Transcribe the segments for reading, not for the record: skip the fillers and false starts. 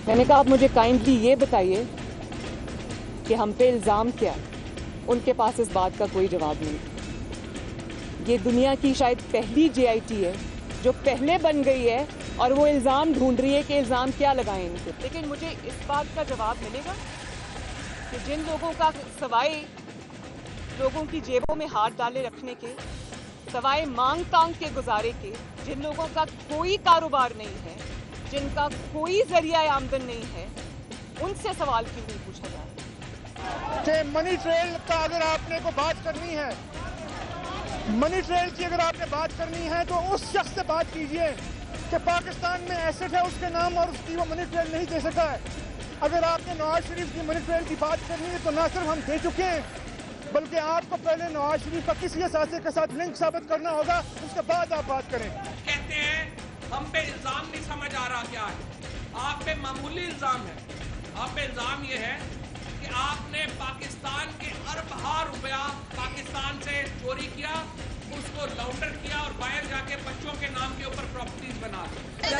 میں نے کہا آپ مجھے کائنڈلی یہ بتائیے کہ ہم پہ الزام کیا ہے؟ ان کے پاس اس بات کا کوئی جواب نہیں۔ یہ دنیا کی شاید پہلی جے آئی ٹی ہے جو پہلے بن گئی ہے اور وہ الزام ڈھونڈ رہی ہے کہ الزام کیا لگائیں ان کو۔ لیکن مجھے اس بات کا جواب ملے گا کہ جن لوگوں کا سوائے لوگوں کی جیبوں میں ہاتھ ڈالے رکھنے کے، سوائے مانگ تانگ کے گزارے کے، جن لوگوں کا کوئی کاروبار نہیں ہے، جن کا کوئی ذریعہ آمدن نہیں ہے، ان سے سوال کیوں نہیں پوچھا جا رہا؟ کہ منی ٹریل کا اگر آپ نے کو بات کرنی ہے، منی ٹریل کی اگر آپ نے بات کرنی ہے تو اس شخص سے بات کیجئے کہ پاکستان میں ایسٹ ہے اس کے نام اور اس کی وہ منی ٹریل نہیں دے سکا ہے۔ اگر آپ نے نواز شریف کی منی ٹریل کی بات کرنی ہے تو نہ صرف ہم دے چکے ہیں بلکہ آپ کو پہلے نواز شریف کا کسی اثاثے کے ساتھ لنک ثابت کرنا ہوگا، اس کے بعد آپ بات کریں۔ کہتے ہیں ہم پہ الزام نہیں سمجھ آ رہا کیا ہے، آپ پہ معمولی الزام ہے۔ آپ پہ الزام یہ ہے کہ آپ نے پاکستان کے اربوں روپیہ پاکستان سے چوری کیا، اس کو لانڈر کیا اور باہر جا کے بچوں کے نام کے اوپر پراپرٹیز بنا دی۔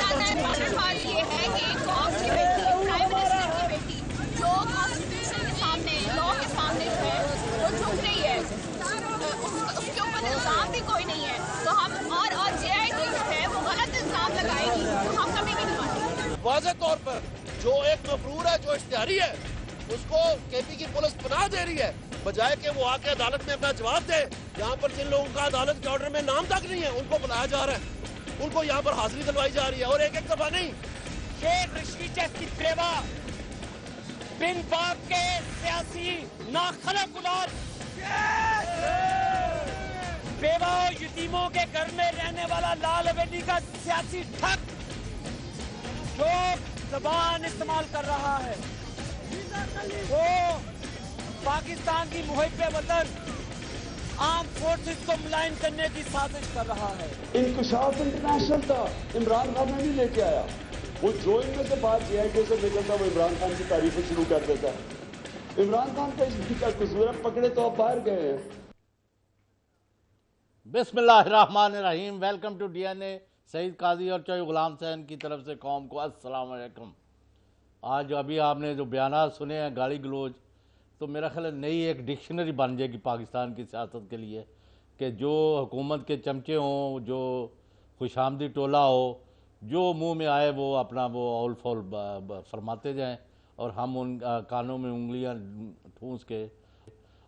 حال یہ ہے کہ ایک قوم کی بیٹی، پرائم منسٹر کی بیٹی جو کانسٹیٹیوشن کے سامنے، لا کے سامنے جو ہے وہ جھک رہی ہے، اس کے اوپر الزام بھی کوئی نہیں ہے، تو ہم اور جے آئی ٹی جو ہے وہ غلط الزام لگائے گی تو ہم کبھی بھی نہیں مانیں۔ واضح طور پر جو ایک مفرور ہے، جو اشتہاری ہے، اس کو کے پی کی پولیس پناہ دے رہی ہے، بجائے کہ وہ آ کے عدالت میں اپنا جواب دے۔ یہاں پر جن لوگوں کا عدالت کے آرڈر میں نام تک نہیں ہے ان کو بلایا جا رہا ہے، ان کو یہاں پر حاضری دلوائی جا رہی ہے، اور ایک ایک دفعہ نہیں۔ شیخ رشید کی بیوہ بن باپ کے سیاسی ناخلق اولاد، بیوہ اور یتیموں کے گھر میں رہنے والا لال حویلی کا سیاسی ٹھگ جو زبان استعمال کر رہا ہے، وہ پاکستان کی محب وطن آرم فورسز کو ملائن کرنے کی سازش کر رہا ہے۔ انکشاف انٹرنیشنل تھا، عمران خان نے نہیں لے کے آیا، وہ جو ان میں سے بات جے آئی ٹی سے نکلتا وہ عمران خان کی تعریفیں شروع کر دیتا ہے۔ عمران خان کا اس کا قصور ہے، پکڑے تو آپ باہر گئے ہیں۔ بسم اللہ الرحمن الرحیم، ویلکم ٹو ڈی این اے۔ سعید قاضی اور چوئی غلام حسین کی طرف سے قوم کو السلام علیکم۔ آج ابھی آپ نے جو بیانات سنے ہیں گالی گلوچ، تو میرا خیال ہے نئی ایک ڈکشنری بن جائے گی پاکستان کی سیاست کے لیے، کہ جو حکومت کے چمچے ہوں، جو خوش آمدی ٹولہ ہو، جو منہ میں آئے وہ اپنا وہ اول فول فرماتے جائیں، اور ہم ان کانوں میں انگلیاں ٹھونس کے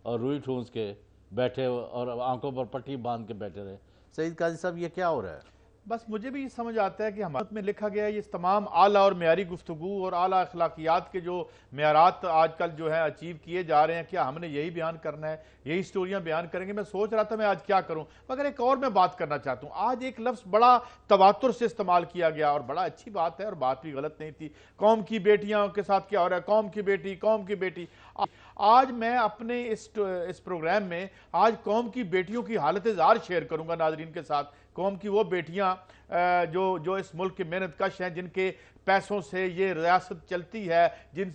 اور روئی ٹھونس کے بیٹھے اور آنکھوں پر پٹی باندھ کے بیٹھے رہے۔ سعید قاضی صاحب یہ کیا ہو رہا ہے؟ بس مجھے بھی یہ سمجھ آتا ہے کہ ہمارے میں لکھا گیا ہے یہ تمام اعلیٰ اور معیاری گفتگو اور اعلیٰ اخلاقیات کے جو معیارات آج کل جو ہے اچیو کیے جا رہے ہیں، کیا ہم نے یہی بیان کرنا ہے، یہی سٹوریاں بیان کریں گے؟ میں سوچ رہا تھا میں آج کیا کروں، مگر ایک اور میں بات کرنا چاہتا ہوں۔ آج ایک لفظ بڑا تواتر سے استعمال کیا گیا اور بڑا اچھی بات ہے اور بات بھی غلط نہیں تھی۔ قوم کی بیٹیاں کے ساتھ کیا ہو رہا ہے، قوم کی بیٹی، قوم کی بیٹی۔ آج میں اپنے اس پروگرام میں آج قوم کی بیٹیوں کی حالت زار شیئر کروں گا ناظرین کے ساتھ۔ قوم کی وہ بیٹیاں جو اس ملک کے محنت کش ہیں، جن کے پیسوں سے یہ ریاست چلتی ہے،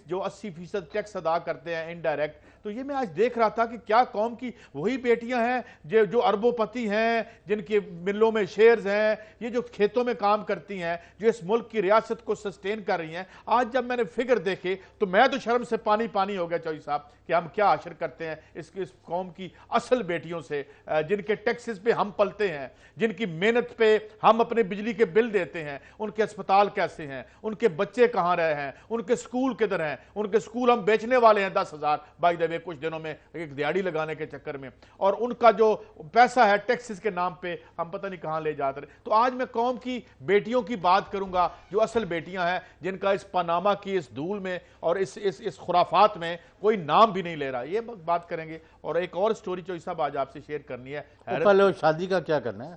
جو 80% ٹیکس ادا کرتے ہیں انڈائریکٹ۔ تو یہ میں آج دیکھ رہا تھا کہ کیا قوم کی وہی بیٹیاں ہیں جو اربوں پتی ہیں، جن کے ملوں میں شیئرز ہیں، یہ جو کھیتوں میں کام کرتی ہیں، جو اس ملک کی ریاست کو سسٹین کر رہی ہیں۔ آج جب میں نے فگر دیکھے تو میں تو شرم سے پانی پانی ہو گیا چوئی صاحب کہ ہم کیا عشر کرتے ہیں اس قوم کی اصل بیٹیوں سے، جن کے ٹیکسز پہ ہم پلتے ہیں، جن کی محنت پہ ہم اپنے بجلی کے بل دیتے ہیں۔ ان کے اسپتال کیسے ہیں، ان کے بچے کہاں رہے ہیں، ان کے سکول کدھر ہیں، ان کے سکول ہم بیچنے والے ہیں 10,000 بائی دا وے کچھ دنوں میں ایک دیہڑی لگانے کے چکر میں، اور ان کا جو پیسہ ہے ٹیکسز کے نام پہ ہم پتہ نہیں کہاں لے جاتے رہے۔ تو آج میں قوم کی بیٹیوں کی بات کروں گا جو اصل بیٹیاں ہیں، جن کا اس پاناما کی اس دھول میں اور اس خرافات میں کوئی نام بھی نہیں لے رہا۔ یہ بات کریں گے، اور ایک اور سٹوری چوئی صاحب آج آپ سے شیئر کرنی ہے۔ پہلے شادی کا کیا کرنا ہے؟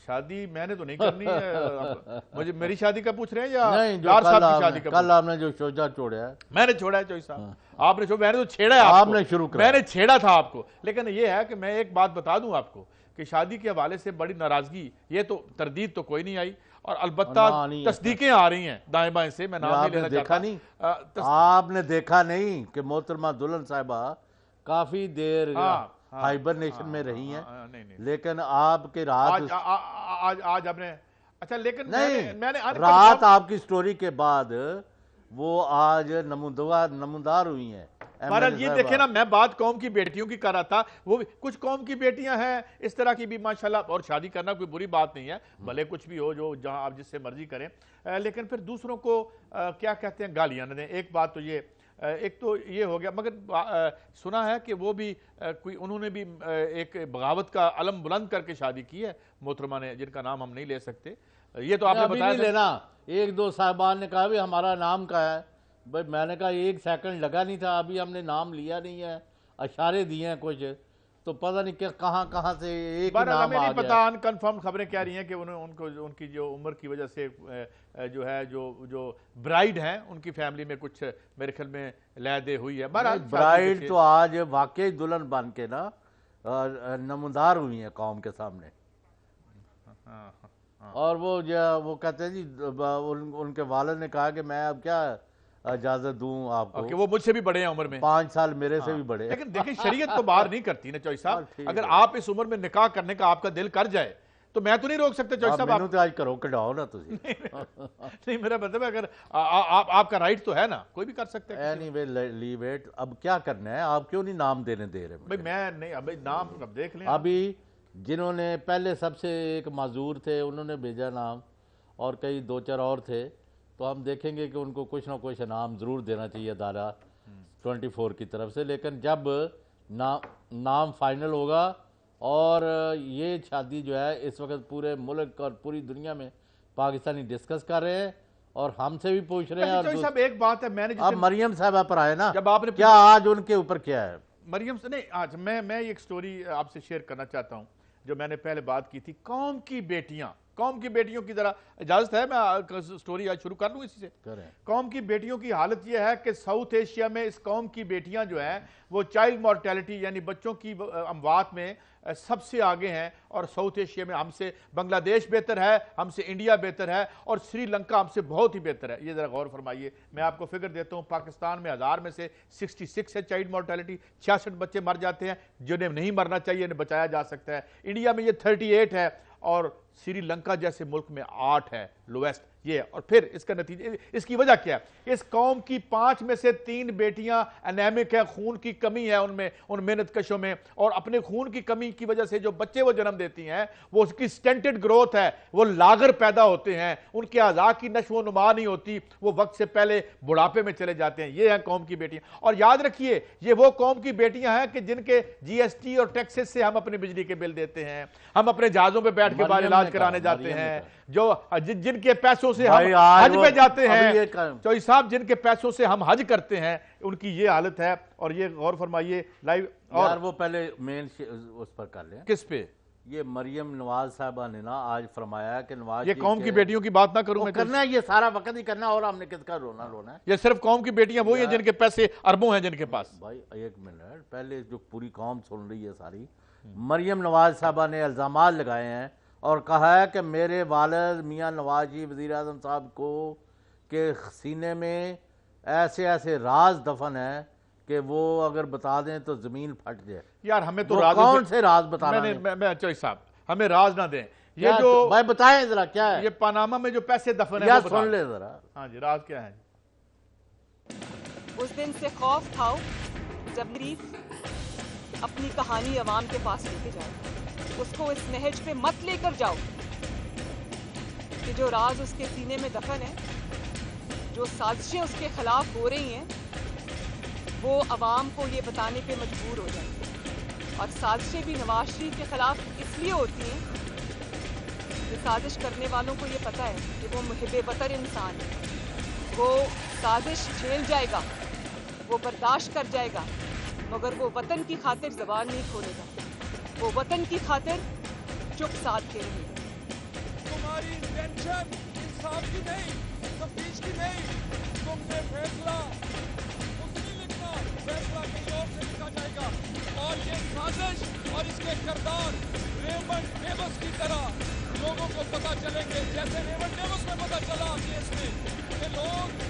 شادی میں نے تو نہیں کرنی ہے، مجھے میری شادی کا پوچھ رہے ہیں یا نہیں، جو یار صاحب کی شادی کا؟ کل آپ نے جو شوجہ چھوڑا ہے، میں نے چھوڑا ہے چوئی صاحب، آپ نے میں نے تو چھیڑا ہے آپ نے شروع کیا، میں نے چھیڑا تھا آپ کو۔ لیکن یہ ہے کہ میں ایک بات بتا دوں آپ کو کہ شادی کے حوالے سے بڑی ناراضگی، یہ تو تردید تو کوئی نہیں آئی، اور البتہ تصدیقیں آ رہی ہیں دائیں بائیں سے۔ میں نام نہیں لینا چاہتا۔ آپ نے دیکھا نہیں کہ محترمہ دلہن صاحبہ کافی دیر ہائبرنیشن میں رہی ہیں، لیکن آپ کے رات آج آپ نے، اچھا لیکن نہیں، رات آپ کی سٹوری کے بعد وہ آج نمودار ہوئی ہیں۔ بہرحال یہ دیکھیں نا، میں بات قوم کی بیٹیوں کی کر رہا تھا، وہ بھی کچھ قوم کی بیٹیاں ہیں اس طرح کی بھی ماشاءاللہ، اور شادی کرنا کوئی بری بات نہیں ہے، بھلے کچھ بھی ہو، جو جہاں آپ جس سے مرضی کریں، لیکن پھر دوسروں کو کیا کہتے ہیں، گالیاں نہ دیں۔ ایک بات تو یہ، ایک تو یہ ہو گیا، مگر سنا ہے کہ وہ بھی کوئی انہوں نے بھی ایک بغاوت کا علم بلند کر کے شادی کی ہے محترمہ نے، جن کا نام ہم نہیں لے سکتے۔ یہ تو آپ نے بتایا لینا، ایک دو صاحبان نے کہا بھی ہمارا نام کا ہے، بھائی میں نے کہا 1 سیکنڈ لگا نہیں تھا، ابھی ہم نے نام لیا نہیں ہے، اشارے دیے ہیں کچھ، تو پتہ نہیں کہ کہاں سے ایک نام ہمیں نہیں پتا، ان کنفرم خبریں کہہ رہی ہیں کہ ان کی جو عمر کی وجہ سے جو ہے جو برائیڈ ہیں ان کی فیملی میں کچھ میرے خیال میں لہدے ہوئی ہے۔ برائیڈ تو آج واقعی دلہن بن کے نا نمودار ہوئی ہیں قوم کے سامنے، اور وہ کہتے ہیں جی، ان کے والد نے کہا کہ میں اب کیا اجازت دوں آپ کو، کہ وہ مجھ سے بھی بڑے ہیں عمر میں، 5 سال میرے سے بھی بڑے۔ لیکن دیکھیں شریعت تو باہر نہیں کرتی نا چوئی صاحب، اگر آپ اس عمر میں نکاح کرنے کا آپ کا دل کر جائے تو میں تو نہیں روک سکتے چوئی صاحب۔ آپ تو آج کرو کڈاؤ نا تسی، نہیں میرا مطلب ہے اگر آپ کا رائٹ تو ہے نا، کوئی بھی کر سکتے ہیں۔ اینی وے لیو اٹ، اب کیا کرنا ہے، آپ کیوں نہیں نام دینے دے رہے؟ بھئی میں نہیں، ابھی نام اب دیکھ لیں۔ ابھی جنہوں نے پہلے سب سے ایک معذور تھے انہوں نے بھیجا نام، اور کئی 2-4 اور تھے، تو ہم دیکھیں گے کہ ان کو کچھ نہ کچھ انعام ضرور دینا چاہیے ادارہ 24 کی طرف سے۔ لیکن جب نام فائنل ہوگا، اور یہ شادی جو ہے اس وقت پورے ملک اور پوری دنیا میں پاکستانی ڈسکس کر رہے ہیں، اور ہم سے بھی پوچھ رہے ہیں۔ چوئی صاحب ایک بات ہے، میں نے اب مریم صاحبہ پر آئے نا، جب آپ نے کیا آج ان کے اوپر کیا ہے؟ مریم سے نہیں، آج میں ایک سٹوری آپ سے شیئر کرنا چاہتا ہوں، جو میں نے پہلے بات کی تھی، قوم کی بیٹیوں کی ذرا اجازت ہے میں سٹوری آج شروع کر لوں اسی سے۔ قوم کی بیٹیوں کی حالت یہ ہے کہ ساؤتھ ایشیا میں اس قوم کی بیٹیاں جو ہیں وہ چائلڈ مورٹیلٹی یعنی بچوں کی اموات میں سب سے آگے ہیں، اور ساؤتھ ایشیا میں ہم سے بنگلہ دیش بہتر ہے، ہم سے انڈیا بہتر ہے، اور سری لنکا ہم سے بہت ہی بہتر ہے۔ یہ ذرا غور فرمائیے، میں آپ کو فگر دیتا ہوں، پاکستان میں 1000 میں سے 66 ہے چائلڈ مورٹیلٹی، 66 بچے مر جاتے ہیں جنہیں نہیں مرنا چاہیے، انہیں بچایا جا سکتا ہے۔ انڈیا میں یہ 38 ہے، اور سری لنکا جیسے ملک میں 8 ہے لویسٹ یہ۔ اور پھر اس کا نتیجہ، اس کی وجہ کیا ہے؟ اس قوم کی 5 میں سے 3 بیٹیاں انیمک ہے، خون کی کمی ہے ان میں، ان محنت کشوں میں، اور اپنے خون کی کمی کی وجہ سے جو بچے وہ جنم دیتی ہیں وہ اس کی سٹینٹڈ گروتھ ہے، وہ لاغر پیدا ہوتے ہیں، ان کے اعضاء کی نشو و نما نہیں ہوتی، وہ وقت سے پہلے بڑھاپے میں چلے جاتے ہیں۔ یہ ہیں قوم کی بیٹیاں، اور یاد رکھیے یہ وہ قوم کی بیٹیاں ہیں کہ جن کے GST اور ٹیکسز سے ہم اپنے بجلی کے بل دیتے ہیں، ہم اپنے جہازوں پہ بیٹھ کے باہر علاج کرانے جاتے ہیں، جو جن کے پیسوں سے ہم حج پہ جاتے ہیں، چوئی صاحب جن کے پیسوں سے ہم حج کرتے ہیں، ان کی یہ حالت ہے۔ اور یہ غور فرمائیے لائیو، اور وہ پہلے مین اس پر کر لیں، کس پہ؟ یہ مریم نواز صاحبہ نے نا آج فرمایا کہ نواز یہ قوم کی بیٹیوں کی بات نہ کروں میں، کرنا ہے یہ سارا وقت ہی کرنا، اور ہم نے کس کا رونا ہے؟ یہ صرف قوم کی بیٹیاں وہی ہیں جن کے پیسے اربوں ہیں جن کے پاس۔ بھائی ایک منٹ، پہلے جو پوری قوم سن رہی ہے ساری، مریم نواز صاحبہ نے الزامات لگائے ہیں اور کہا ہے کہ میرے والد میاں نواز جی وزیر اعظم صاحب کو کے سینے میں ایسے راز دفن ہیں کہ وہ اگر بتا دیں تو زمین پھٹ جائے۔ یار ہمیں تو راز، کون سے راز بتانا؟ میں چوئی صاحب ہمیں راز نہ دیں، یہ جو بھائی بتائیں ذرا کیا ہے یہ پاناما میں جو پیسے دفن ہیں یا سن لے ذرا۔ ہاں جی، راز کیا ہے؟ اس دن سے خوف کھاؤ جب ریف اپنی کہانی عوام کے پاس لے کے جائے، اس کو اس نہج پہ مت لے کر جاؤ کہ جو راز اس کے سینے میں دفن ہے، جو سازشیں اس کے خلاف ہو رہی ہیں، وہ عوام کو یہ بتانے پہ مجبور ہو جائیں گے۔ اور سازشیں بھی نواز شریف کے خلاف اس لیے ہوتی ہیں کہ سازش کرنے والوں کو یہ پتہ ہے کہ وہ محب وطن انسان ہے، وہ سازش جھیل جائے گا، وہ برداشت کر جائے گا، مگر وہ وطن کی خاطر زبان نہیں کھولے گا، وہ وطن کی خاطر چپ ساتھ کے رہے گا۔ تمہاری ٹینشن انصاف کی نہیں، تفتیش کی نہیں، تم نے فیصلہ اس نہیں لکھنا، فیصلہ کہیں اور سے لکھا جائے گا۔ اور یہ سازش اور اس کے کردار ریمنڈ ڈیوس کی طرح لوگوں کو پتہ چلیں گے، جیسے ریمنڈ ڈیوس میں پتہ چلا کیس میں کہ لوگ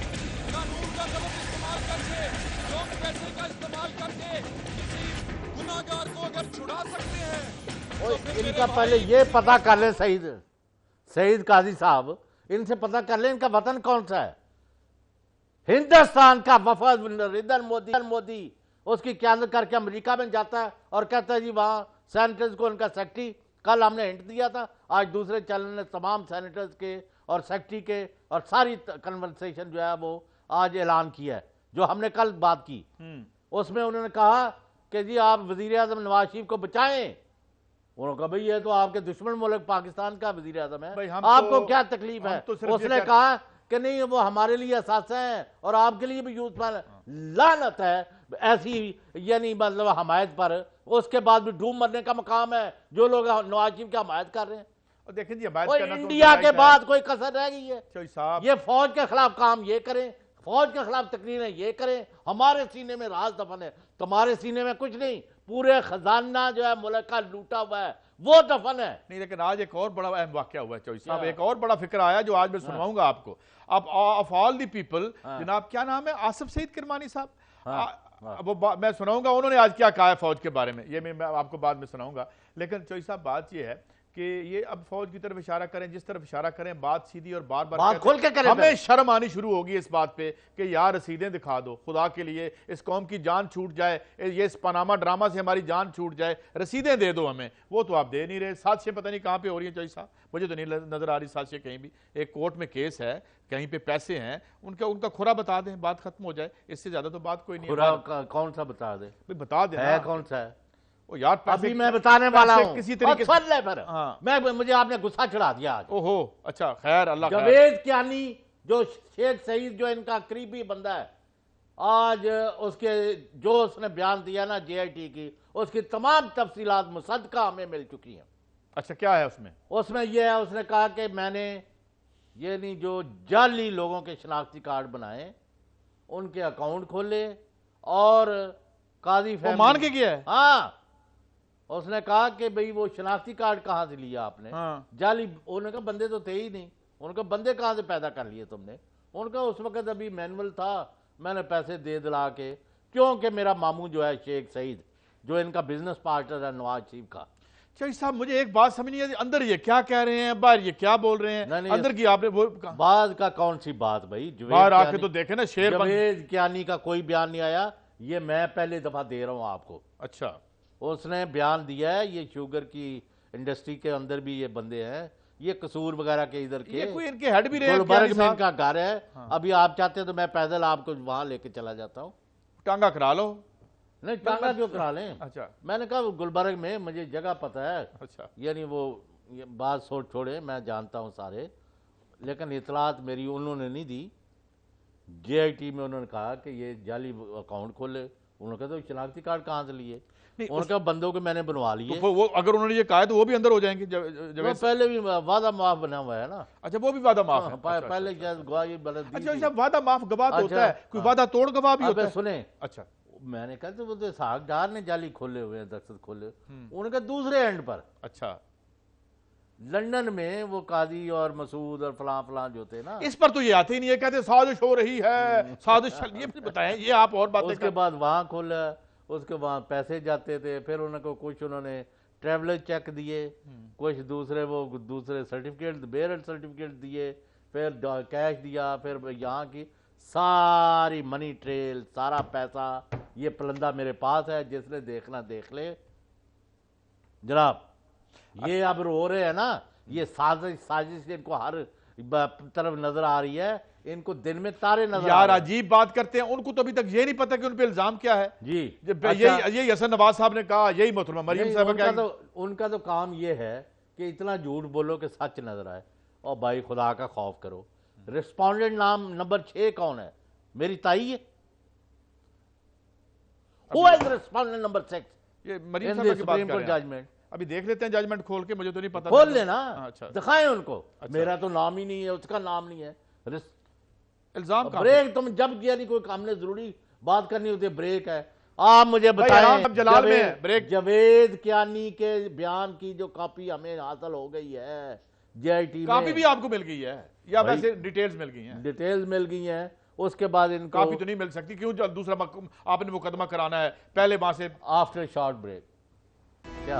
قانون کا غلط استعمال کر کے، لوگ پیسے کا استعمال کر کے کسی گناہگار کو اگر چھڑا سکتے ہیں۔ ان کا پہلے یہ پتہ کر لیں سعید قاضی صاحب، ان سے پتہ کر لیں ان کا وطن کون سا ہے، ہندوستان کا وفد نریندر مودی اس کی قیادت کر کے امریکہ میں جاتا ہے اور کہتا ہے جی وہاں سینیٹرز کو ان کا سیکٹری، کل ہم نے ہنٹ دیا تھا، آج دوسرے چینل نے تمام سینیٹرز کے اور سیکٹری کے اور ساری کنورسیشن جو ہے وہ آج اعلان کیا ہے، جو ہم نے کل بات کی۔ اس میں انہوں نے کہا کہ جی آپ وزیر اعظم نواز شریف کو بچائیں۔ انہوں نے کہا بھئی یہ تو آپ کے دشمن ملک پاکستان کا وزیر اعظم ہے، آپ کو کیا تکلیف ہے؟ اس نے کہا کہ نہیں وہ ہمارے لیے اثاثہ ہیں اور آپ کے لیے بھی یوز پر لعنت ہے ایسی یعنی مطلب حمایت پر، اس کے بعد بھی ڈوب مرنے کا مقام ہے جو لوگ نواز شریف کی حمایت کر رہے ہیں۔ دیکھیں جی حمایت کرنا تو انڈیا کے بعد کوئی کسر رہ گئی ہے؟ چوئی صاحب یہ فوج کے خلاف کام یہ کریں، فوج کے خلاف تقریریں یہ کریں، ہمارے سینے میں راز دفن ہے، تمہارے سینے میں کچھ نہیں، پورے خزانہ جو ہے ملک کا لوٹا ہوا ہے وہ دفن ہے۔ نہیں لیکن آج ایک اور بڑا اہم واقعہ ہوا ہے چوئی صاحب، ایک اور بڑا فکر آیا جو آج میں سنواؤں گا آپ کو۔ اب آف آل دی پیپل جناب کیا نام ہے، آصف سعید کرمانی صاحب، وہ میں سناؤں گا انہوں نے آج کیا کہا ہے فوج کے بارے میں، یہ میں آپ کو بعد میں سناؤں گا۔ لیکن چوئی صاحب بات یہ ہے کہ یہ اب فوج کی طرف اشارہ کریں، جس طرف اشارہ کریں بات سیدھی اور بار بار کھول کے کریں، ہمیں شرم آنی شروع ہوگی اس بات پہ کہ یار رسیدیں دکھا دو خدا کے لیے، اس قوم کی جان چھوٹ جائے، یہ اس پاناما ڈرامہ سے ہماری جان چھوٹ جائے، رسیدیں دے دو ہمیں، وہ تو آپ دے نہیں رہے۔ سازشیں پتہ نہیں کہاں پہ ہو رہی ہیں چوئی صاحب، مجھے تو نہیں نظر آ رہی سازشیں کہیں بھی۔ ایک کورٹ میں کیس ہے، کہیں پہ پیسے ہیں، ان کا کھرا بتا دیں، بات ختم ہو جائے، اس سے زیادہ تو بات کوئی نہیں ہے۔ کھرا کون سا بتا دیں؟ بتا دیں ہے کون سا ہے؟ یار ابھی میں بتانے والا ہوں، کسی طریقے سن لے پھر، مجھے آپ نے غصہ چڑھا دیا آج۔ اوہو اچھا خیر اللہ خیر۔ جاوید کیانی جو شیخ سعید جو ان کا قریبی بندہ ہے، آج اس کے جو اس نے بیان دیا نا جے آئی ٹی کی، اس کی تمام تفصیلات مصدقہ ہمیں مل چکی ہیں۔ اچھا کیا ہے اس میں؟ اس میں یہ ہے، اس نے کہا کہ میں نے یہ نہیں جو جعلی لوگوں کے شناختی کارڈ بنائے ان کے اکاؤنٹ کھولے اور قاضی وہ مان کے کیا ہے؟ ہاں اس نے کہا کہ بھئی وہ شناختی کارڈ کہاں سے لیا آپ نے؟ جعلی، انہوں نے کہا بندے تو تھے ہی نہیں، ان کا بندے کہاں سے پیدا کر لیے تم نے؟ ان کا اس وقت ابھی مینول تھا، میں نے پیسے دے دلا کے، کیونکہ میرا ماموں جو ہے شیخ سعید جو ان کا بزنس پارٹنر ہے نواز شریف کا۔ چوئی صاحب مجھے ایک بات سمجھ نہیں آتی، اندر یہ کیا کہہ رہے ہیں، باہر یہ کیا بول رہے ہیں؟ اندر کی آپ نے وہ بعد کا کون سی بات بھائی؟ باہر آ کے تو دیکھیں نا شیر جاوید کیانی کا کوئی بیان نہیں آیا، یہ میں پہلے دفعہ دے رہا ہوں آپ کو۔ اچھا اس نے بیان دیا ہے، یہ شوگر کی انڈسٹری کے اندر بھی یہ بندے ہیں، یہ قصور وغیرہ کے ادھر کے، یہ کوئی ان کے ہیڈ بھی رہے ہیں، گلبرگ میں ان کا گھر ہے۔ ابھی آپ چاہتے ہیں تو میں پیدل آپ کو وہاں لے کے چلا جاتا ہوں۔ ٹانگا کرا لو۔ نہیں ٹانگا کیوں کرا لیں؟ اچھا میں نے کہا گلبرگ میں مجھے جگہ پتہ ہے، اچھا یعنی وہ بات سوچ چھوڑے، میں جانتا ہوں سارے، لیکن اطلاعات میری انہوں نے نہیں دی۔ جے آئی ٹی میں انہوں نے کہا کہ یہ جعلی اکاؤنٹ کھولے، انہوں نے کہا تو شناختی کارڈ کہاں سے لیے؟ ان کا بندوں کے میں نے بنوا لیے۔ وہ اگر انہوں نے یہ کہا ہے تو وہ بھی اندر ہو جائیں گے؟ وہ پہلے بھی وعدہ معاف بنا ہوا ہے نا۔ اچھا وہ بھی وعدہ معاف ہے؟ پہلے شاید گواہی بلد دی۔ اچھا وعدہ معاف گواہ تو ہوتا ہے، کوئی وعدہ توڑ گواہ بھی ہوتا ہے؟ سنیں، اچھا میں نے کہا تو وہ تو اسحاق ڈار نے جعلی کھولے ہوئے ہیں، دستخط کھولے، انہوں نے کہا دوسرے اینڈ پر اچھا لندن میں وہ قاضی اور مسعود اور فلاں فلاں جو تھے نا، اس پر تو یہ آتے ہی نہیں ہے، کہتے سازش ہو رہی ہے، سازش یہ بھی بتائیں، یہ آپ اور باتیں اس کے بعد وہاں کھولا، اس کے بعد پیسے جاتے تھے، پھر انہوں کو کچھ انہوں نے ٹریولر چیک دیے، کچھ دوسرے وہ دوسرے سرٹیفکیٹ بیرل سرٹیفکیٹ دیے، پھر کیش دیا، پھر یہاں کی ساری منی ٹریل، سارا پیسہ یہ پلندہ میرے پاس ہے، جس نے دیکھنا دیکھ لے جناب۔ یہ اب رو رہے ہیں نا، یہ سازش ان کو ہر طرف نظر آ رہی ہے، ان کو دن میں تارے نظر یار عجیب بات کرتے ہیں، ان کو تو ابھی تک یہ نہیں پتا کہ ان پہ الزام کیا ہے۔ جی یہی حسن نواز صاحب نے کہا، یہی محترمہ مریم صاحب کا، ان کا تو کام یہ ہے کہ اتنا جھوٹ بولو کہ سچ نظر آئے، اور بھائی خدا کا خوف کرو۔ رسپونڈنٹ نام نمبر 6 کون ہے؟ میری تائی ہے۔ Who is respondent number 6 یہ مریم in صاحب the کی بات Supreme کر Court رہے ہیں۔ judgment؟ ابھی دیکھ لیتے ہیں ججمنٹ کھول کے، مجھے تو نہیں پتا۔ کھول لینا، اچھا دکھائیں ان کو، میرا تو نام ہی نہیں ہے، اس کا نام نہیں ہے۔ الزام کہاں؟ بریک تم جب کیا نہیں، کوئی ہم نے ضروری بات کرنی ہوتی ہے، بریک ہے۔ آپ مجھے بتائیں جاوید کیانی کے بیان کی جو کاپی ہمیں حاصل ہو گئی ہے جے آئی ٹی میں، کاپی بھی آپ کو مل گئی ہے یا ویسے ڈیٹیلز مل گئی ہیں؟ ڈیٹیلز مل گئی ہیں، اس کے بعد ان کو کاپی تو نہیں مل سکتی، کیوں دوسرا آپ نے مقدمہ کرانا ہے پہلے وہاں سے؟ آفٹر شارٹ بریک کیا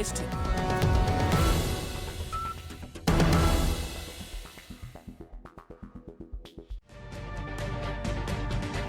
HD।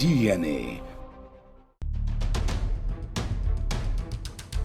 DNA।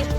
HD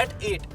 at 8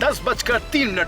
10:03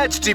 HD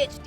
HD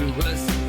US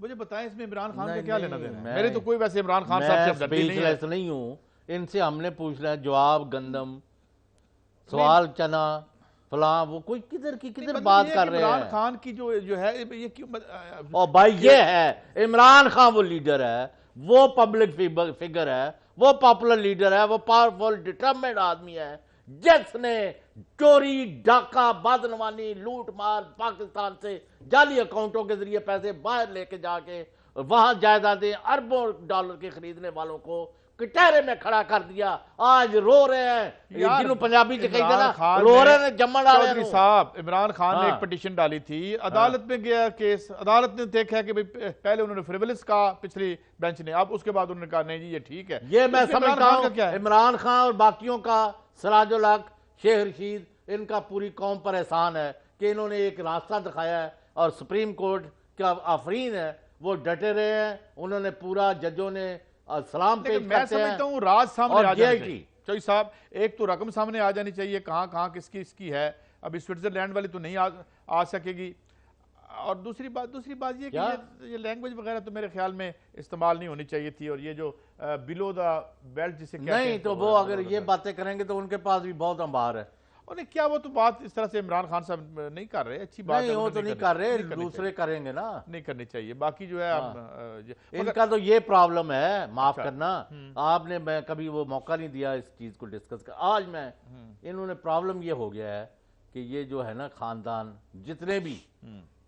مجھے بتائیں اس میں عمران خان کا نہیں، کیا لینا نہیں، دینا ہے؟ میرے تو کوئی ویسے عمران خان صاحب سے ہمدردی نہیں ہے. نہیں ہوں. ان سے ہم نے پوچھنا ہے جواب گندم، سوال چنا فلاں، وہ کوئی کدھر بات کر رہے ہیں. عمران خان کی جو ہے یہ کیوں اور بھائی یہ ہے عمران خان وہ لیڈر ہے، وہ پبلک فگر ہے، وہ پاپولر لیڈر ہے، وہ پاورفل ڈٹرمنٹ آدمی ہے جس نے چوری ڈاکہ بدعنوانی لوٹ مار پاکستان سے جعلی اکاؤنٹوں کے ذریعے پیسے باہر لے کے جا کے وہاں جائیدادیں اربوں ڈالر کے خریدنے والوں کو کٹہرے میں کھڑا کر دیا. آج رو رہے ہیں جنہوں پنجابی سے کہی نا رو رہے ہیں جمع ڈالے. چودھری صاحب عمران خان نے ایک پٹیشن ڈالی تھی، عدالت میں گیا کیس، عدالت نے دیکھا کہ پہلے انہوں نے فریولس کہا پچھلی بینچ نے، اب اس کے بعد انہوں نے کہا نہیں جی یہ ٹھیک ہے. یہ میں سمجھتا ہوں عمران خان اور باقیوں کا، سراج الحق، شیخ رشید، ان کا پوری قوم پر احسان ہے کہ انہوں نے ایک راستہ دکھایا ہے اور سپریم کورٹ کا آفرین ہے وہ ڈٹے رہے ہیں. انہوں نے پورا ججوں نے سلام پیش کرتے ہیں. میں سمجھتا ہوں راز سامنے آ جانی چاہیے. چوئی صاحب ایک تو رقم سامنے آ جانی چاہیے کہاں کس کی ہے. ابھی سوئٹزرلینڈ والی تو نہیں آ سکے گی. اور دوسری بات یہ کہ یہ لینگویج وغیرہ تو میرے خیال میں استعمال نہیں ہونی چاہیے تھی. اور یہ جو بلو دا بیلٹ جسے کہتے ہیں، نہیں تو وہ اگر یہ باتیں کریں گے تو ان کے پاس بھی بہت انبار ہے. کیا وہ تو بات اس طرح سے عمران خان صاحب نہیں کر رہے، اچھی بات نہیں، وہ تو نہیں کر رہے، دوسرے کریں گے نا، نہیں کرنی چاہیے. باقی جو ہے ان کا تو یہ پرابلم ہے، معاف کرنا آپ نے، میں کبھی وہ موقع نہیں دیا اس چیز کو ڈسکس کر. آج میں انہوں نے پرابلم یہ ہو گیا ہے کہ یہ جو ہے نا خاندان جتنے بھی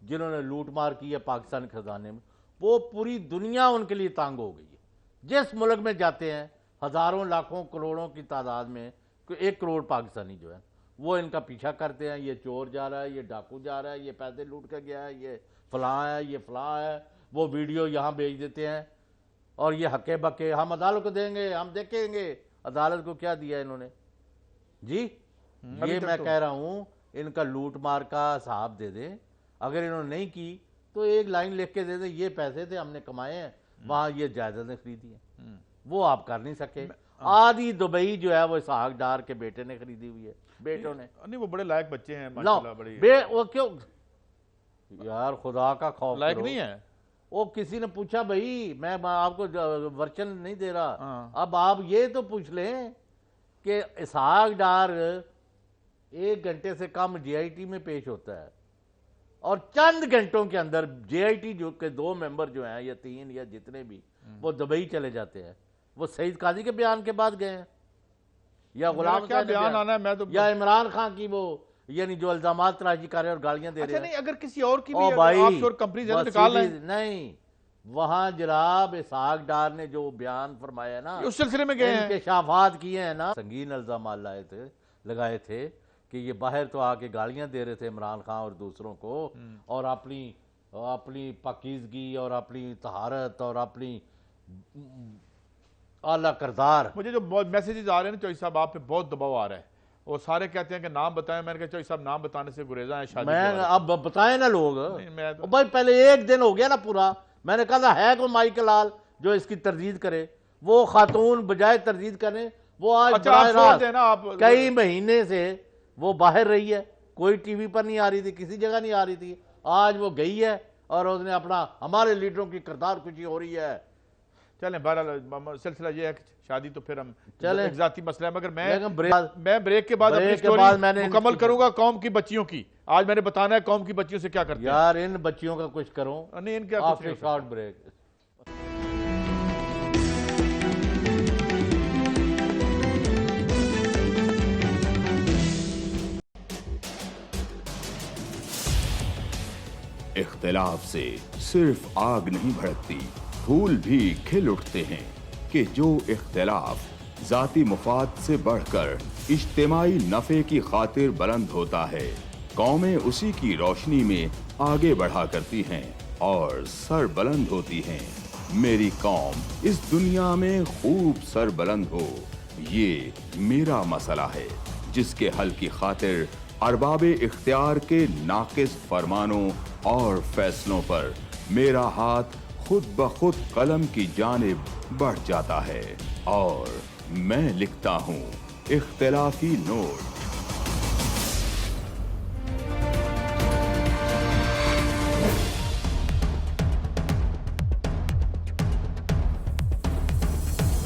جنہوں نے لوٹ مار کی ہے پاکستان کے خزانے میں، وہ پوری دنیا ان کے لیے تانگ ہو گئی ہے. جس ملک میں جاتے ہیں ہزاروں لاکھوں کروڑوں کی تعداد میں 1 کروڑ پاکستانی جو ہے وہ ان کا پیچھا کرتے ہیں. یہ چور جا رہا ہے، یہ ڈاکو جا رہا ہے، یہ پیسے لوٹ کے گیا ہے، یہ فلاں ہے، یہ فلاں ہے. وہ ویڈیو یہاں بھیج دیتے ہیں اور یہ ہکے بکے ہم عدالت کو دیں گے، ہم دیکھیں گے. عدالت کو کیا دیا انہوں نے جی؟ یہ میں کہہ رہا ہوں ان کا لوٹ مار کا حساب دے دیں. اگر انہوں نے نہیں کی تو ایک لائن لکھ کے دے دیں یہ پیسے تھے ہم نے کمائے ہیں، وہاں یہ جائیدادیں خریدی ہیں. وہ آپ کر نہیں سکے. آدھی دبئی جو ہے وہ اسحاق ڈار کے بیٹے نے خریدی ہوئی ہے، بیٹوں نے. نہیں وہ بڑے لائق بچے ہیں ماشاءاللہ. بڑی وہ کیوں یار خدا کا خوف لائق نہیں ہے. وہ کسی نے پوچھا بھائی، میں آپ کو ورچن نہیں دے رہا، اب آپ یہ تو پوچھ لیں کہ اسحاق ڈار 1 گھنٹے سے کم جے آئی ٹی میں پیش ہوتا ہے اور چند گھنٹوں کے اندر جے آئی ٹی جو کہ 2 ممبر جو ہیں یا 3 یا جتنے بھی وہ دبئی چلے جاتے ہیں. وہ سعید قاضی کے بیان کے بعد گئے ہیں یا غلام کیا بیان آنا ہے؟ میں تو یا عمران خان کی وہ یعنی جو الزامات تراجی کر رہے ہیں اور گالیاں دے رہے ہیں. نہیں اگر کسی اور کی بھی آف شور کمپنی نکال لیں. نہیں وہاں جناب اسحاق ڈار نے جو بیان فرمایا نا اس سلسلے میں گئے ہیں، انکشافات کیے ہیں نا، سنگین الزامات لگائے تھے کہ یہ باہر تو آ کے گالیاں دے رہے تھے عمران خان اور دوسروں کو، اور اپنی پاکیزگی اور اپنی طہارت اور اپنی اعلیٰ کردار. مجھے جو میسیجز آ رہے ہیں نا چوئی صاحب آپ پہ بہت دباؤ آ رہا ہے. وہ سارے کہتے ہیں کہ نام بتائیں. میں نے کہا چوئی صاحب نام بتانے سے گریزاں ہیں شادی. میں اب بتائیں نا لوگ بھائی، پہلے 1 دن ہو گیا نا پورا. میں نے کہا تھا ہے کوئی مائک لال جو اس کی تردید کرے، وہ خاتون بجائے تردید کریں وہ آج کئی مہینے سے وہ باہر رہی ہے، کوئی ٹی وی پر نہیں آ رہی تھی، کسی جگہ نہیں آ رہی تھی. آج وہ گئی ہے اور اس نے اپنا ہمارے لیڈروں کی کردار کشی ہو رہی ہے. چلیں بہرحال سلسلہ یہ ہے کہ شادی تو پھر ہم ایک ذاتی مسئلہ ہے، مگر میں بریک کے بعد اپنی سٹوری مکمل کروں گا قوم کی بچیوں کی. آج میں نے بتانا ہے قوم کی بچیوں سے کیا کرتے ہیں. یار ان بچیوں کا کچھ کرو. نہیں ان کا آفٹر شارٹ بریک. اختلاف سے صرف آگ نہیں بھڑکتی، پھول بھی کھل اٹھتے ہیں کہ جو اختلاف ذاتی مفاد سے بڑھ کر اجتماعی نفع کی خاطر بلند ہوتا ہے، قومیں اسی کی روشنی میں آگے بڑھا کرتی ہیں اور سر بلند ہوتی ہیں. میری قوم اس دنیا میں خوب سر بلند ہو، یہ میرا مسئلہ ہے جس کے حل کی خاطر ارباب اختیار کے ناقص فرمانوں اور فیصلوں پر میرا ہاتھ خود بخود قلم کی جانب بڑھ جاتا ہے اور میں لکھتا ہوں اختلافی note.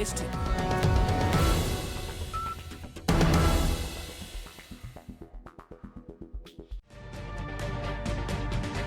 HD।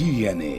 DNA।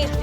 HD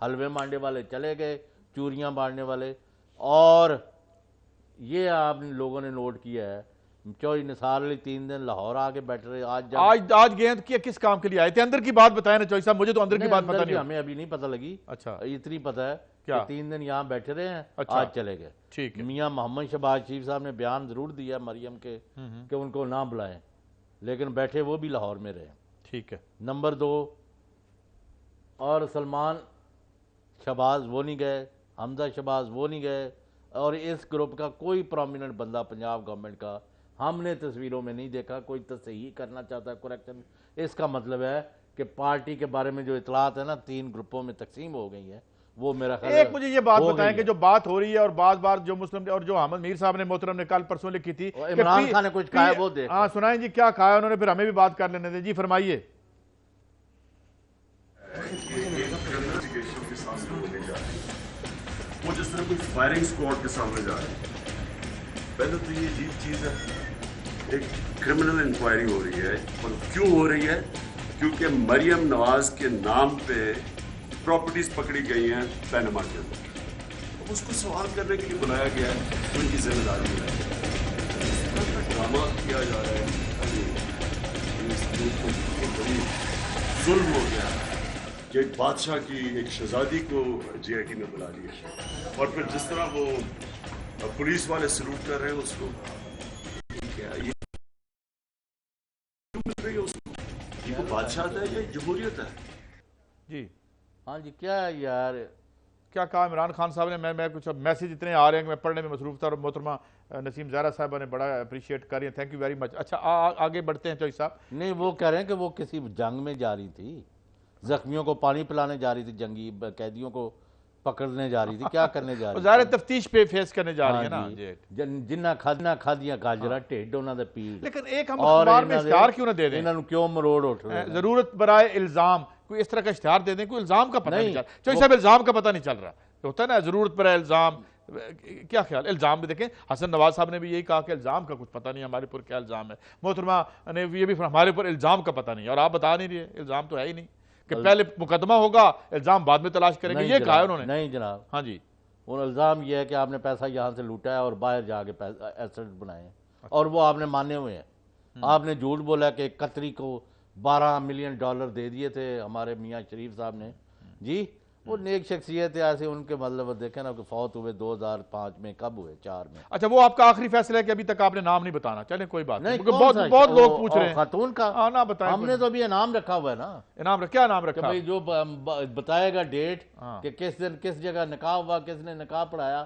حلوے Monday والے چلے گئے, چوریاں بانٹنے والے. اور یہ آپ لوگوں نے نوٹ کیا ہے, چوئی نثار علی 3 دن لاہور آ کے بیٹھ رہے. آج گیند کیا کس کام کے لیے آئے تھے؟ اندر کی بات بتائیں نا چوئی صاحب, مجھے تو اندر کی بات پتہ نہیں. ہمیں ابھی نہیں پتہ لگی. اچھا, اتنی پتہ ہے کہ 3 دن یہاں بیٹھے رہے ہیں, آج چلے گئے. ٹھیک ہے. میاں محمد شہباز شریف صاحب نے بیان ضرور دیا مریم کے کہ ان کو نہ بلائیں, لیکن بیٹھے وہ بھی لاہور میں رہے. ٹھیک ہے. نمبر 2, اور سلمان شہباز وہ نہیں گئے, حمزہ شہباز وہ نہیں گئے, اور اس گروپ کا کوئی پرومیننٹ بندہ پنجاب گورنمنٹ کا ہم نے تصویروں میں نہیں دیکھا. کوئی تصحیح کرنا چاہتا ہے, کریکشن. اس کا مطلب ہے کہ پارٹی کے بارے میں جو اطلاعات ہے نا 3 گروپوں میں تقسیم ہو گئی ہے, وہ میرا خیال ہے. ایک مجھے یہ بات بتائیں کہ جو بات ہو رہی ہے اور بعض بار جو مسلم اور جو احمد میر صاحب نے محترم نے کل پرسوں لکھی تھی, عمران خان نے کچھ کہا ہے وہ دیکھ. ہاں سنائیں جی کیا کہا ہے انہوں نے, پھر ہمیں بھی بات کر لینے دیں. جی فرمائیے. وہ جس طرح کوئی فائرنگ اسکواڈ کے سامنے جا رہے ہیں, پہلے تو یہ عجیب چیز ہے, ایک کرمنل انکوائری ہو رہی ہے. اور کیوں ہو رہی ہے؟ کیونکہ مریم نواز کے نام پہ پراپرٹیز پکڑی گئی ہیں پینما کے اندر. اب اس کو سوال کرنے کے لیے بلایا گیا ہے, ان کی ذمہ داری ہے. ڈرامہ کیا جا رہا ہے, ظلم ہو گیا کہ ایک بادشاہ کی ایک شہزادی کو جی آئی ٹی میں بلا لیا, اور پھر جس طرح وہ پولیس والے سلوٹ کر رہے ہیں اس کو, کیا یہ مل رہی ہے اس کو؟ یہ بادشاہ ہے یا جمہوریت ہے؟ جی ہاں جی, کیا ہے یار, کیا کہا عمران خان صاحب نے؟ میں کچھ میسیج اتنے آ رہے ہیں کہ میں پڑھنے میں مصروف تھا, اور محترمہ نسیم زہرا صاحبہ نے بڑا اپریشیٹ کر رہی ہیں. Thank you very much. اچھا آگے بڑھتے ہیں چوئی صاحب. نہیں, وہ کہہ رہے ہیں کہ وہ کسی جنگ میں جا رہی تھی, زخمیوں کو پانی پلانے جا رہی تھی, جنگی قیدیوں کو پکڑنے جا رہی تھی, کیا کرنے جا رہی تھی؟ ظاہر تفتیش پہ فیس کرنے جا رہی ہے نا. جنہ کھادیاں گاجرا ٹھڈ انہاں دے پیڑ. لیکن ایک ہم اخبار میں اشتہار کیوں نہ دے دیں؟ انہاں نوں کیوں مروڑ اٹھ رہے ہیں؟ ضرورت برائے الزام کوئی اس طرح کا اشتہار دے دیں, کوئی الزام کا پتہ نہیں چل رہا. چوئی صاحب الزام کا پتہ نہیں چل رہا ہوتا ہے نا, ضرورت برائے الزام. کیا خیال؟ الزام بھی دیکھیں, حسن نواز صاحب نے بھی یہی کہا کہ الزام کا کچھ پتہ نہیں ہمارے پر کیا الزام ہے. محترمہ نے یہ بھی ہمارے پر الزام کا پتہ نہیں, اور آپ بتا نہیں رہے الزام تو ہے ہی نہیں, کہ پہلے مقدمہ ہوگا الزام بعد میں تلاش کریں گے, یہ کہا ہے انہوں نے. نہیں جناب. ہاں جی, ان الزام یہ ہے کہ آپ نے پیسہ یہاں سے لوٹا ہے اور باہر جا کے ایسٹ بنائے ہیں, اور وہ آپ نے مانے ہوئے ہیں. آپ نے جھوٹ بولا کہ قطری کو $12 ملین دے دیے تھے ہمارے میاں شریف صاحب نے. جی وہ نیک شخصیت ہے, ایسے ان کے مطلب دیکھیں نا کہ فوت ہوئے 2005 میں, کب ہوئے 4 میں. اچھا وہ آپ کا آخری فیصلہ ہے کہ ابھی تک آپ نے نام نہیں بتانا؟ چلیں کوئی بات نہیں, بہت لوگ پوچھ رہے ہیں. خاتون کا نہ بتائیں, ہم نے تو ابھی انعام رکھا ہوا ہے نا. انعام کیا نام رکھا؟ بھائی جو بتائے گا ڈیٹ کہ کس دن کس جگہ نکاح ہوا, کس نے نکاح پڑھایا,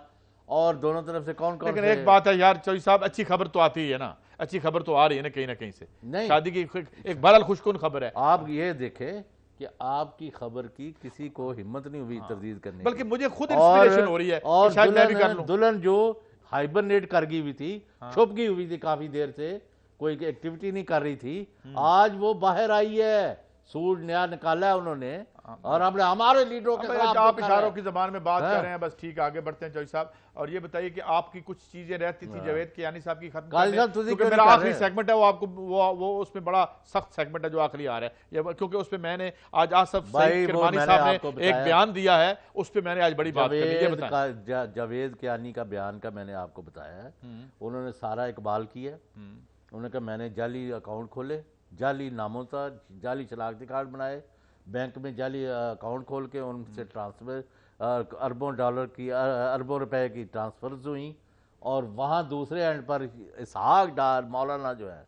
اور دونوں طرف سے کون کون. لیکن ایک بات ہے یار چوئی صاحب, اچھی خبر تو آتی ہے نا, اچھی خبر تو آ رہی ہے نا کہیں سے. شادی کی ایک بہرحال خوشکن خبر ہے. آپ یہ دیکھیں کہ آپ کی خبر کی کسی کو ہمت نہیں ہوئی تردید کرنے, بلکہ مجھے خود انسپریشن ہو رہی ہے, اور شاید میں بھی کر لوں. دلہن جو ہائبرنیٹ کر گئی ہوئی تھی, چھپ گئی ہوئی تھی کافی دیر سے, کوئی ایکٹیویٹی نہیں کر رہی تھی, آج وہ باہر آئی ہے, سوٹ نیا نکالا ہے انہوں نے, اور ہمارے لیڈروں کے خلاف. آپ اشاروں کی زبان میں بات کر رہے ہیں, بس ٹھیک, آگے بڑھتے ہیں چوئی صاحب. اور یہ بتائیے کہ آپ کی کچھ چیزیں رہتی تھی جاوید کیانی صاحب کی ختم کرنے, کیونکہ میرا آخری سیگمنٹ ہے وہ آپ کو وہ اس میں بڑا سخت سیگمنٹ ہے جو آخری آ رہا ہے, کیونکہ اس پہ میں نے آج آصف سعید کرمانی صاحب نے ایک بیان دیا ہے, اس پہ میں نے آج بڑی بات کرنی ہے. جاوید کیانی کا بیان کا میں نے آپ کو بتایا ہے, انہوں نے سارا اقبال کیا, انہوں نے کہا میں نے جعلی اکاؤنٹ کھولے, جعلی ناموں کا جعلی شناختی کارڈ بنائے, بینک میں جعلی اکاؤنٹ کھول کے ان سے ٹرانسفر اربوں روپے کی ٹرانسفرز ہوئیں, اور وہاں دوسرے اینڈ پر اسحاق ڈار مولانا جو ہے,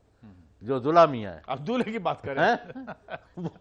جو دلہا میاں ہے, عبداللہ کی بات کر رہے ہیں,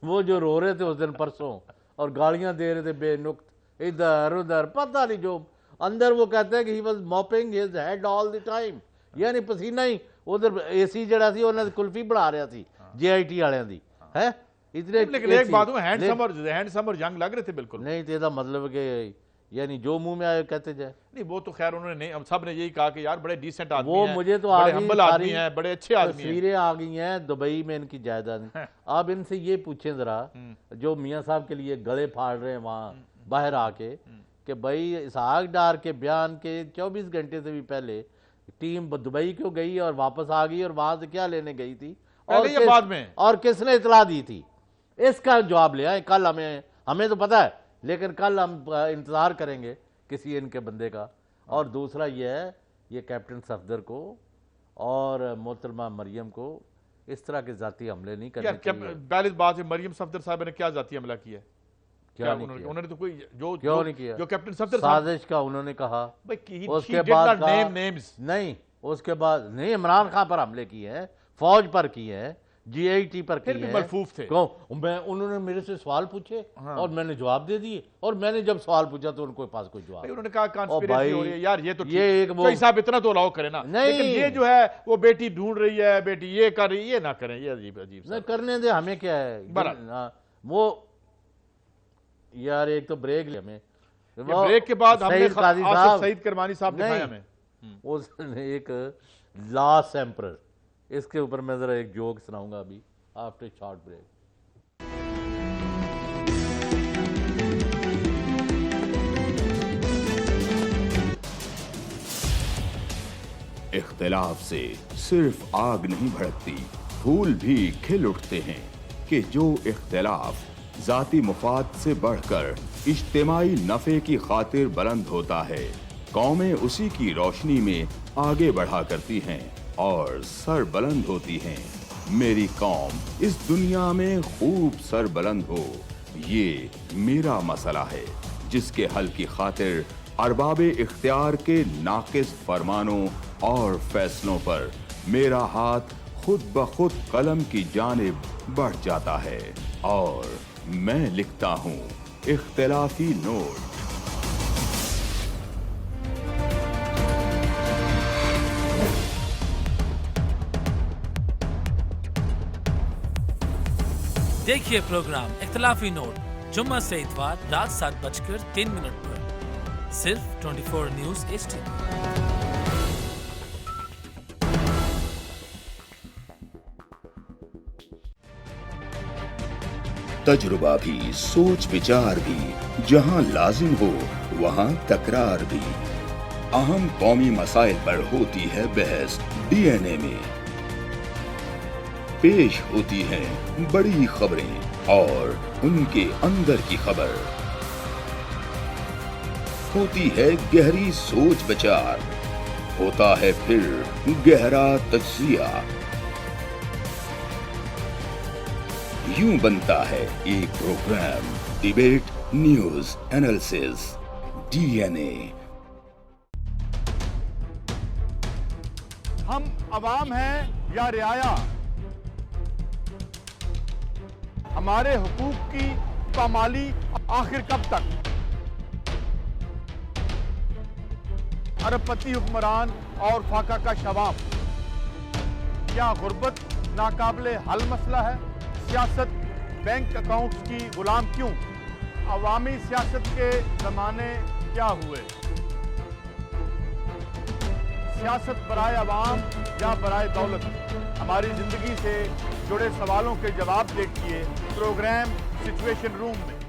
وہ جو رو رہے تھے اس دن پرسوں اور گالیاں دے رہے تھے بے نقط ادھر ادھر, پتہ نہیں جو اندر وہ کہتے ہیں کہ he was mopping his head all the time, یعنی پسینہ ہی ادھر اے سی جڑا سی انہوں نے کلفی بڑھا رہا تھی جے آئی ٹی والوں دی ہے. لیکن ایک بات ہوں, ہینڈسم اور ینگ لگ رہے تھے بالکل. نہیں تیرا مطلب کہ یعنی جو منہ میں آئے کہتے جائے. نہیں وہ تو خیر انہوں نے سب نے یہی کہا کہ یار بڑے ڈیسنٹ آدمی ہیں, وہ مجھے تو بڑے ہمبل آدمی ہیں, بڑے اچھے آدمی ہیں. تصویریں آ گئی ہیں دبئی میں ان کی جائیداد. آپ ان سے یہ پوچھیں ذرا جو میاں صاحب کے لیے گلے پھاڑ رہے ہیں وہاں باہر آ کے, کہ بھائی اسحاق ڈار کے بیان کے 24 گھنٹے سے بھی پہلے ٹیم دبئی کیوں گئی اور واپس آ گئی, اور وہاں سے کیا لینے گئی تھی, اور کس نے اطلاع دی تھی, اس کا جواب لے آئے. کل ہمیں تو پتہ ہے لیکن کل ہم انتظار کریں گے کسی ان کے بندے کا. اور دوسرا یہ ہے, یہ کیپٹن صفدر کو اور محترمہ مریم کو اس طرح کے ذاتی حملے نہیں کرنے چاہیے. پہلی بات ہے, مریم صفدر صاحب نے کیا ذاتی حملہ کیا ہے؟ کیا نہیں کیا؟ انہوں نے تو کوئی کیوں نہیں کیا؟ جو کیپٹن صفدر سازش کا انہوں نے کہا. اس کے بعد نہیں, اس کے بعد نہیں, عمران خان پر حملے کیے ہیں, فوج پر کیے ہیں, جی آئی ٹی پر کیے ہیں. ملفوف تھے. انہوں نے میرے سے سوال پوچھے اور میں نے جواب دے دیے, اور میں نے جب سوال پوچھا تو ان کے پاس کوئی جواب. انہوں نے کہا کانسپیریسی ہو رہی ہے. یار یہ تو ایک چوہی صاحب اتنا تو الاؤ کرے نا, لیکن یہ جو ہے وہ بیٹی ڈھونڈ رہی ہے, بیٹی یہ کر رہی ہے, یہ نہ کریں, یہ عجیب عجیب. نہیں کرنے دے, ہمیں کیا ہے وہ. یار ایک تو بریک لے ہمیں, بریک کے بعد ہم نے سعید کرمانی صاحب دکھایا ہمیں, اس نے ایک لاس ایمپرر, اس کے اوپر میں ذرا ایک جوک سناؤں گا ابھی آفٹر شارٹ بریک. اختلاف سے صرف آگ نہیں بھڑکتی, پھول بھی کھل اٹھتے ہیں. کہ جو اختلاف ذاتی مفاد سے بڑھ کر اجتماعی نفع کی خاطر بلند ہوتا ہے, قومیں اسی کی روشنی میں آگے بڑھا کرتی ہیں اور سر بلند ہوتی ہیں. میری قوم اس دنیا میں خوب سر بلند ہو, یہ میرا مسئلہ ہے, جس کے حل کی خاطر ارباب اختیار کے ناقص فرمانوں اور فیصلوں پر میرا ہاتھ خود بخود قلم کی جانب بڑھ جاتا ہے اور میں لکھتا ہوں اختلافی نوٹ. دیکھیے پروگرام اختلافی نوٹ جمعہ سے اتوار رات 7:03 پر صرف 24 نیوز HD. تجربہ بھی, سوچ وچار بھی, جہاں لازم ہو وہاں تکرار بھی. اہم قومی مسائل پر ہوتی ہے بحث DNA میں. پیش ہوتی ہیں بڑی خبریں اور ان کے اندر کی خبر. ہوتی ہے گہری سوچ بچار, ہوتا ہے پھر گہرا تجزیہ. یوں بنتا ہے ایک programme debate news analysis DNA. ہم عوام ہیں یا رعایا, ہمارے حقوق کی پامالی آخر کب تک؟ ارب پتی حکمران اور فاقہ کا شواب, کیا غربت ناقابل حل مسئلہ ہے؟ سیاست بینک اکاؤنٹس کی غلام کیوں؟ عوامی سیاست کے زمانے کیا ہوئے؟ سیاست برائے عوام یا برائے دولت؟ ہماری زندگی سے جڑے سوالوں کے جواب دیکھیے پروگرام سچویشن روم میں.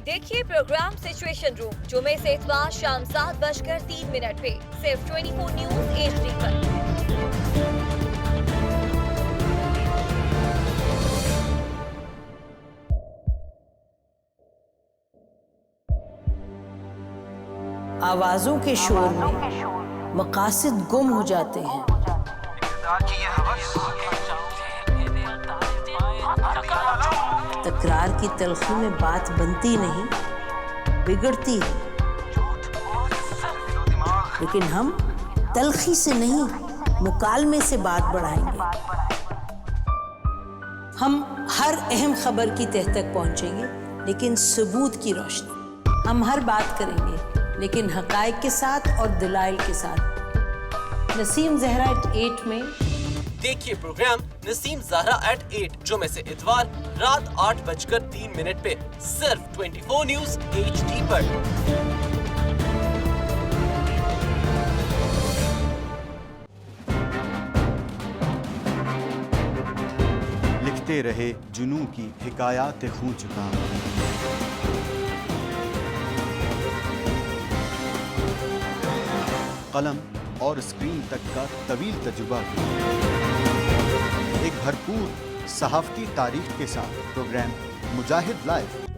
دیکھیے پروگرام سچویشن روم جمعے سے اتوار شام 7:03 پہ صرف 24 نیوز HD پر. آوازوں کے شور میں مقاصد گم ہو جاتے ہیں. تکرار کی تلخی میں بات بنتی نہیں, بگڑتی ہے. لیکن ہم تلخی سے نہیں, مکالمے سے بات بڑھائیں گے. ہم ہر اہم خبر کی تہ تک پہنچیں گے, لیکن ثبوت کی روشنی. ہم ہر بات کریں گے, لیکن حقائق کے ساتھ اور دلائل کے ساتھ. نسیم زہرا 8 میں دیکھیے پروگرام نسیم زہرا ایٹ 8 جمعے سے اتوار رات 8:03 پہ صرف 24 نیوز HD پر. لکھتے رہے جنوں کی حکایات خوں چکا, قلم اور اسکرین تک کا طویل تجربہ کیا. ایک بھرپور صحافتی تاریخ کے ساتھ programme Mujahid live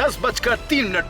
10:03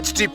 HD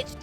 HD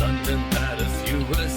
London, Paris, US,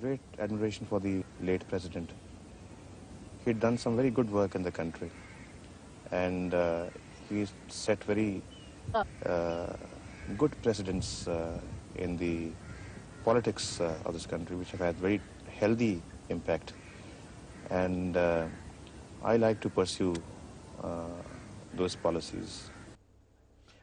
Great admiration for the late president. He'd done some very good work in the country, and he set very good precedents in the politics of this country, which have had very healthy impact. And I like to pursue those policies.